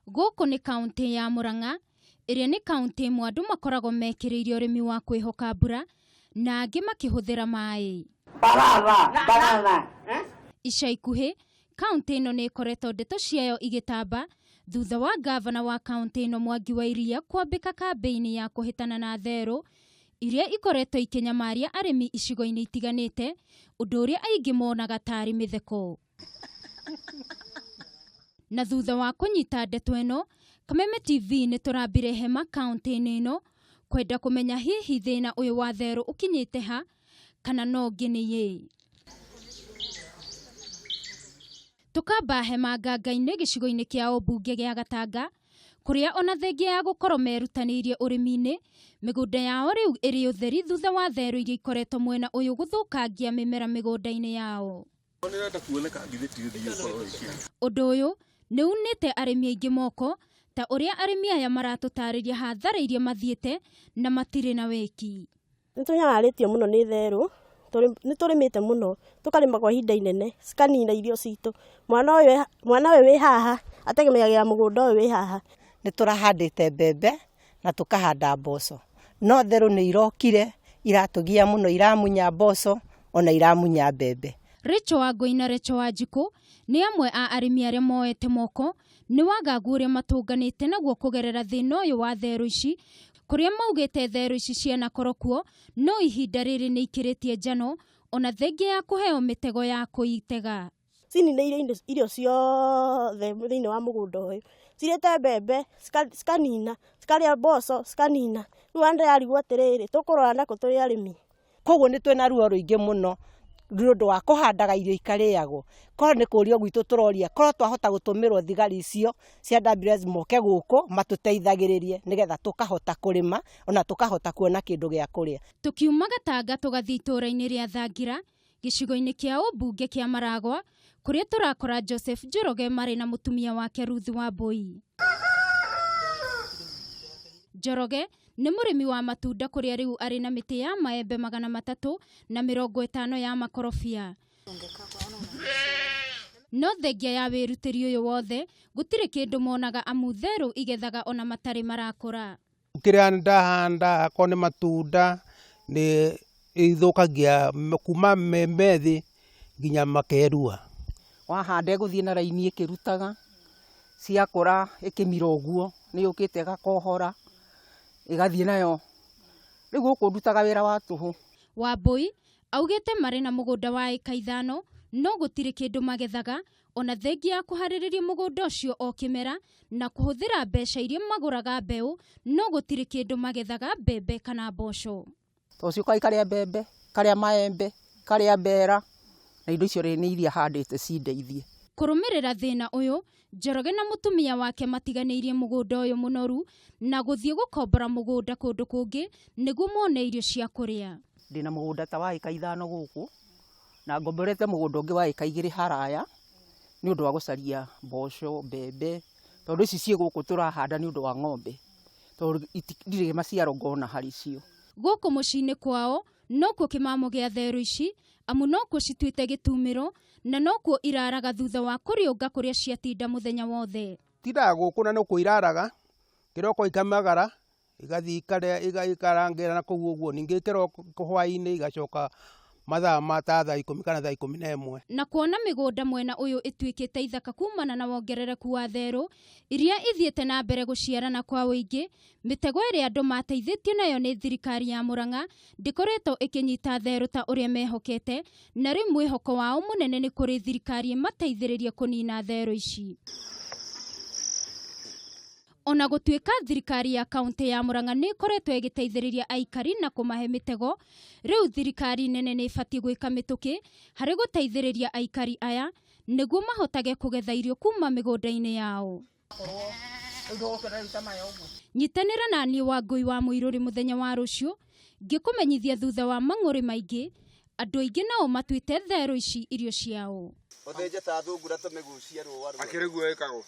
Guku ni kaunti ya Murang'a, iria ni kaunti imwe andu makoragwo mekiriire urimi wa kwihoka mbura na angi makihuthira mai. Ica ikuhi, kaunti ino ni ikoretwo ndeto ciayo igitamba thutha wa gavana wa kaunti ino Wangui wa iria kwambika kambeini ya kuhitana na theeru iria ikoretwo ikinyamaria arimi icigo-ini itiganite, undu uria aingi monaga tari mitheko. Na thutha wa kunyita ndeto ino, Kameme TV ni turambire hema kaunti-ini ino kwenda kumenya hihi thina uyu wa theeru ukinyite ha kana no ngini. Tukamba hema nganga-ini gicigo-ini kia ubunge gia Gatanga, kuria ona thengia ya gukorwo merutaniirie urimi-ini, migunda yao riu iri utheri thutha wa theeru iria ikoretwo mwena uyu guthukangia mimera migunda-ini yao. Undu uyu ni unite arimi aingi moko, ta uria arimi aya maratutariria hathara iria mathiete na matire na weki. Nitunyararĩtio muno ni theeru, ni turimite muno, tukarima kwa ihinda inene, cikanina irio citu. Mwana uyu wi haha ategemeagira mugunda uyu wi haha. Niturahandite mbembe na tukahanda mboco, no theeru ni irokire iratugia muno, iramunya mboco ona iramunya mbembe. Richo Wangui na Richo Wanjiku ni amwe a arimi aria moete moko ni wagagu uria matunganite naguo kugerera thina uyu wa theeru ici, kuria maugite theeru ici ciana korokuo no ihinda riri ni ikiritie njano ona thengia ya kuheo mitego ya kuitega. Cinine irio ciothe thiini wa mugunda uyu, cirite mbembe cikanina, cikaria mboco cikanina. Riu ande yarigwo atiriri tukurora naku turi arimi, koguo ni twina ruo ruingi muno nundu wa kuhandaga irio ikariagwo. Korwo ni kurio gwitu turoria, korwo twahota gutumirwo thigari icio cia ambulance moke guku matuteithagiririe nigetha tukahota kurima ona tukahota kuona kindu gia kuria. Tukiuma Gatanga tugathii itura-ini ria Thengia gicigo-ini kia ubunge kia Maragwa, kuria turakora Joseph Njoroge mari na mutumia wake Ruth Wambui. Njoroge ni murimi wa matunda kuria riu ari na miti ya maembe 350 ya makorofia. No thengia ya wirutiri uyu wothe gutire kindu monaga amu theeru igethaga ona matari marakura. Kiria ndahanda akone matunda ni ithukagia kuma memethi nginya makerua. Wahanda guthie na raini ikirutaga ciakura ikimira uguo ni ukite gakohora igathie nayo riu guku ndutaga wira wa tuhu. Wambui augite mari na mugunda wa eka 5 no gutire kindu magethaga ona thengia ya kuhaririria mugunda ucio o kimera na kuhuthira mbeca iria maguraga mbeu no gutire kindu magethaga mbembe kana mboco. Tocio kai karia mbembe, karia maembe, karia mbera na indo icio ni iria handite cindeithie. Kurumirira thina uyu, Njoroge na mutumia wake matiganiirie mugunda uyu munoru na guthie gukombora mugunda kundu kungi niguo mone irio cia kuria. Ndina mugunda ta wa eka 5 guku na ngomborete mugunda ungi wa eka 2 haraya ni undu wa gucaria mboco, mbembe, tondu ici cie guku turahanda ni undu wa ng'ombe, tondu itirige maciaro ngona hari cio. Guku mucini kwao no kuo kimamo gia theeru ici amu no kuo cituite gitumiro na no kuo iraraga thutha wa kuriunga kuria ciatinda muthenya wothe. Tindaga guku na no kuo iraraga, kiroko ikamagara igathii ikarangira na kuu uguo, ningi kiroko hwaini igacoka mathaa ma thaa 10 kana thaa 11. Na kuona migunda mwena uyu ituikite ithaka kumana na wongerereku wa theeru iria ithiete na mbere guciarana kwa wingi, mitego iria andu mateithitio nayo ni thirikari ya Murang'a ndikoretwo ikinyita theeru ta uria mehokete, na riu mwihoko wao munene ni kuri thirikari mateithiririe kunina theeru ici. Ona gutuika thirikari ya kaunti ya Murang'a ni ikoretwo igiteithiriria aikari na kumahe mitego, riu thirikari nene ni ifati gwika mituki hari guteithiriria aikari aya niguo mahotage kugetha irio kuma migunda-ini yao. Nyitanira na ni Wangui wa muiruri muthenya wa rucio ngikumenyithia thutha wa mang'uri maingi andu aingi nao matuite theeru ici irio ciao. Otheje ta thungura tumigucia ruwa akiriguo ekago